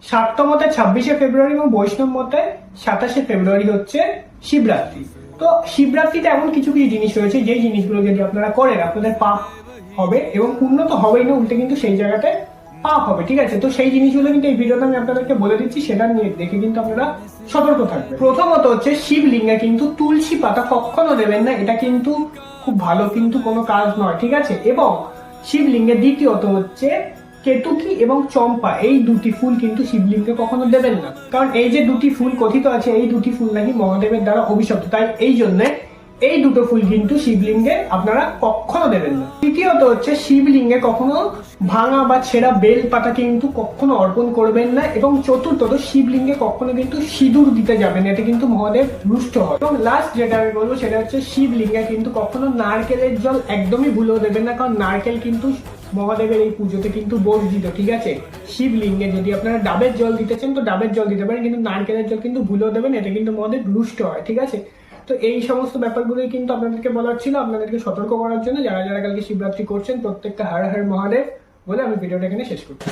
শাক্ত মতে 26শে ফেব্রুয়ারি এবং বৈষ্ণব মতে 27শে ফেব্রুয়ারি হচ্ছে শিবরাত্রি। তো শিবরাত্রিতে এমন কিছু কিছু জিনিস রয়েছে যে জিনিসগুলো যদি আপনারা করেন আপনাদের পাপ হবে, এবং পুণ্য তো হবেই না, উল্টে কিন্তু সেই জায়গাতে পাপ হবে। ঠিক আছে, তো সেই জিনিসগুলো কিন্তু এই ভিডিওতে আমি আপনাদেরকে বলে দিচ্ছি, সেটা নিয়ে দেখে কিন্তু আপনারা সতর্ক থাকবেন। প্রথমত হচ্ছে শিবলিঙ্গে কিন্তু তুলসী পাতা কখনো দেবেন না, এটা কিন্তু খুব ভালো কিন্তু কোনো কাজ নয়। ঠিক আছে, এবং শিবলিঙ্গে দ্বিতীয়ত হচ্ছে কেতুকী এবং চম্পা, এই দুটি ফুল কিন্তু শিবলিঙ্গে কখনো দেবেন না, কারণ এই যে দুটি ফুল কথিত আছে এই দুটি ফুল নাকি মহাদেবের দ্বারা অভিশপ্ত, তাই এই জন্য এই দুটো ফুল কিন্তু শিবলিঙ্গে আপনারা কখনো দেবেন না। তৃতীয়ত হচ্ছে শিবলিঙ্গে কখনো ভাঙা বা ছেঁড়া বেল পাতা কিন্তু কখনো অর্পণ করবেন না, এবং চতুর্থত শিবলিঙ্গে কখনো কিন্তু সিঁদুর দিতে যাবেন, এতে কিন্তু মহাদেব রুষ্ট হয়। এবং লাস্ট যেটা আমি বলবো সেটা হচ্ছে শিবলিঙ্গে কিন্তু কখনো নারকেলের জল একদমই ভুলেও দেবেন না, কারণ নারকেল কিন্তু মহাদেবের এই পুজোতে কিন্তু বর্জিত। ঠিক আছে, শিবলিঙ্গে যদি আপনারা ডাবের জল দিতেছেন তো ডাবের জল দিতে পারেন, কিন্তু নারকেলের জল কিন্তু ভুলেও দেবেন, এতে কিন্তু মহাদেব রুষ্ট হয়। ঠিক আছে, তো এই সমস্ত ব্যাপারগুলোই কিন্তু আপনাদেরকে বলার ছিল, আপনাদেরকে সতর্ক করার জন্য। যারা যারা কালকে শিবরাত্রি করছেন প্রত্যেকটা হর হর মহাদেব বলে আমি ভিডিওটা এখানে শেষ করছি।